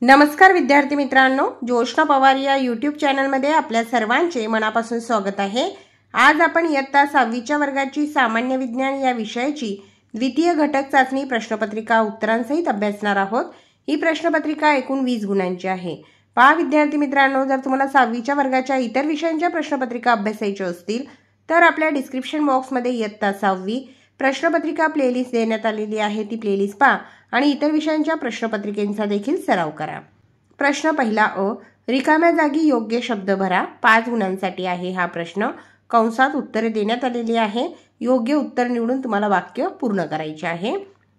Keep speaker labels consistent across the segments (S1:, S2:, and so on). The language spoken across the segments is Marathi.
S1: नमस्कार विद्यार्थी मित्रांनो, जोशना पवार या यूट्यूब चॅनलमध्ये आपल्या सर्वांचे मनापासून स्वागत आहे। आज आपण इयत्ता 6वीच्या वर्गाची सामान्य विज्ञान या विषयाची द्वितीय घटक चाचणी प्रश्नपत्रिका उत्तरांसहित अभ्यासणार आहोत। ही प्रश्नपत्रिका एकूण 20 गुणांची आहे। पहा विद्यार्थी मित्रांनो, जर तुम्हाला 6वीच्या वर्गाच्या इतर विषयांच्या प्रश्नपत्रिका अभ्यासायच्या असतील तर आपल्या डिस्क्रिप्शन बॉक्समध्ये इयत्ता 6वी प्रश्नपत्रिका प्लेलिस्ट देण्यात आलेली आहे। ती प्लेलिस्ट पहा आणि इतर विषयांच्या प्रश्नपत्रिकेचा देखील सराव करा। प्रश्न पहिला अ, रिकाम्या जागी योग्य शब्द भरा। 5 गुणांसाठी आहे हा प्रश्न। कंसात उत्तरे देण्यात आलेली आहे। योग्य उत्तर निवडून तुम्हाला वाक्य पूर्ण करायचे आहे।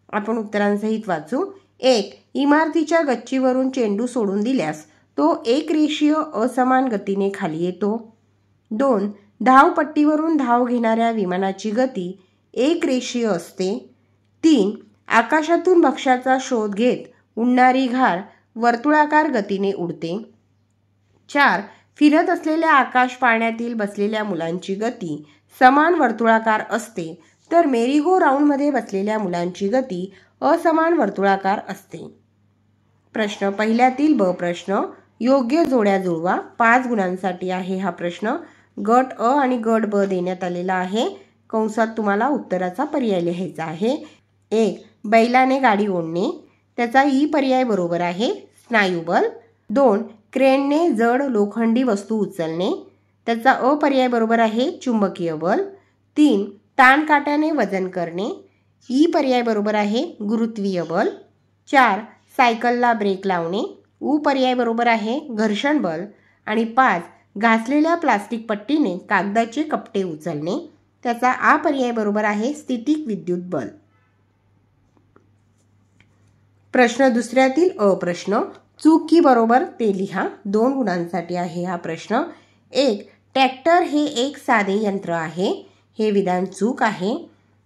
S1: आपण उत्तरांसहित वाचू। 1. इमारतीच्या गच्चीवरून चेंडू सोडून दिल्यास तो एकरेषीय असमान गतीने खाली येतो। 2. धावपट्टीवरून धाव घेणाऱ्या विमानाची गती एकरेषीय असते। 3. आकाशातून भक्ष्याचा शोध घेत उडणारी घार वर्तुळाकार गतीने उडते। 4. फिरत असलेल्या आकाश पाळण्यातील बसलेल्या मुलांची गती समान वर्तुळाकार असते, तर मेरीगो राऊंडमध्ये बसलेल्या मुलांची गती असमान वर्तुळाकार असते। प्रश्न पहिल्यातील ब प्रश्न, योग्य जोड्या जुळवा। 5 गुणांसाठी आहे हा प्रश्न। गट अ आणि गट ब देण्यात आलेला आहे। कंसात तुम्हाला उत्तराचा पर्याय लिहायचा आहे। 1. बैलाने गाडी ओढणे, त्याचा ई पर्याय बरोबर आहे स्नायुबल। 2. क्रेनने जड लोखंडी वस्तू उचलणे, त्याचा अ पर्याय बरोबर आहे चुंबकीय बल। 3. ताणकाट्याने वजन करणे, ई पर्याय बरोबर आहे गुरुत्वीय बल। 4. सायकलला ब्रेक लावणे, उ पर्याय बरोबर आहे घर्षण बल। आणि 5. घासलेल्या प्लास्टिक पट्टीने कागदाचे कपटे उचलणे, त्याचा आ पर्याय बरोबर आहे स्थितिक विद्युत बल। प्रश्न दुसऱ्यातील अ प्रश्न, चूक की बरोबर ते लिहा। 2 गुणांसाठी आहे हा प्रश्न। 1. ट्रॅक्टर हे एक साधे यंत्र आहे, हे विधान चूक आहे।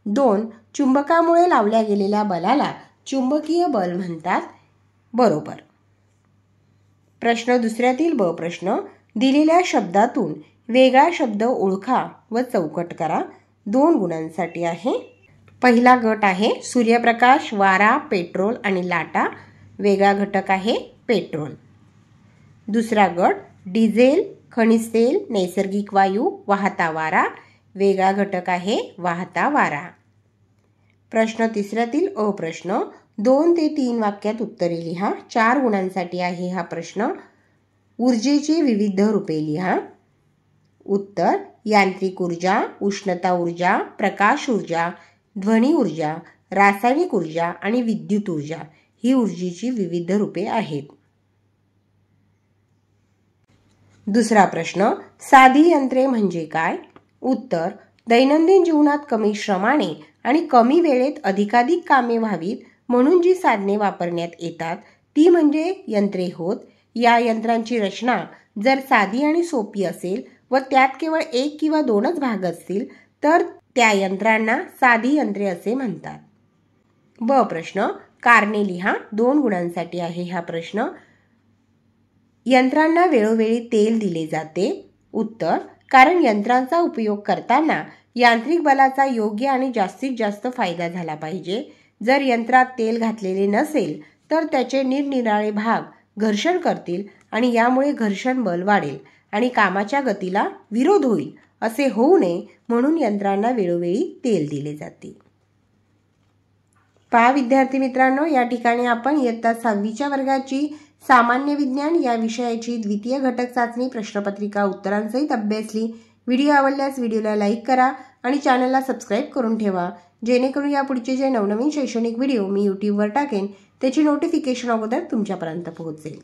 S1: 2. चुंबकामुळे लावल्या गेलेल्या बलाला चुंबकीय बल म्हणतात, बरोबर। प्रश्न दुसऱ्यातील ब प्रश्न, दिलेल्या शब्दातून वेगळा शब्द ओळखा व चौकट करा। 2 गुणांसाठी आहे। पहिला गट आहे सूर्यप्रकाश, वारा, पेट्रोल आणि लाटा। वेगळा घटक आहे पेट्रोल। दुसरा गट डिझेल, खनिज तेल, नैसर्गिक वायू, वाहता वारा। वेगळा घटक आहे वाहता वारा। प्रश्न तिसऱ्यातील अ प्रश्न, 2 ते 3 वाक्यात उत्तरे लिहा। 4 गुणांसाठी आहे हा प्रश्न। ऊर्जेची विविध रूपे लिहा। उत्तर: यांत्रिक ऊर्जा, उष्णता ऊर्जा, प्रकाश ऊर्जा, ध्वनी ऊर्जा, रासायनिक ऊर्जा आणि विद्युत ऊर्जा ही ऊर्जेची विविध रूपे आहेत। दुसरा प्रश्न, साधी यंत्रे म्हणजे काय? उत्तर: दैनंदिन जीवनात कमी श्रमाने आणि कमी वेळेत अधिकाधिक कामे व्हावीत म्हणून जी साधने वापरण्यात येतात ती म्हणजे यंत्रे होत। या यंत्रांची रचना जर साधी आणि सोपी असेल व त्यात केवळ 1 किंवा 2च भाग असतील तर त्या यंत्रांना साधी यंत्रे असे म्हणतात। ब प्रश्न, कारणे लिहा। 2 गुणांसाठी आहे हा प्रश्न। यंत्रांना वेळोवेळी तेल दिले जाते। उत्तर: कारण यंत्रांचा उपयोग करताना यांत्रिक बलाचा योग्य आणि जास्तीत जास्त फायदा झाला पाहिजे। जर यंत्रात तेल घातलेले नसेल तर त्याचे निरनिराळे भाग घर्षण करतील आणि यामुळे घर्षण बल वाढेल आणि कामाच्या गतीला विरोध होईल। असे होऊ नये म्हणून यंत्रांना वेळोवेळी तेल दिले जाते। पहा विद्यार्थी मित्रांनो, या ठिकाणी आपण इयत्ता 6वीच्या वर्गाची सामान्य विज्ञान या विषयाची द्वितीय घटक चाचणी प्रश्नपत्रिका उत्तरांसहित अभ्यासली। व्हिडिओ आवडल्यास व्हिडिओला लाईक करा आणि चॅनलला सबस्क्राईब करून ठेवा, जेणेकरून यापुढचे जे नवनवीन शैक्षणिक व्हिडिओ मी यूट्यूबवर टाकेन त्याची नोटिफिकेशन अगोदर तुमच्यापर्यंत पोहोचेल।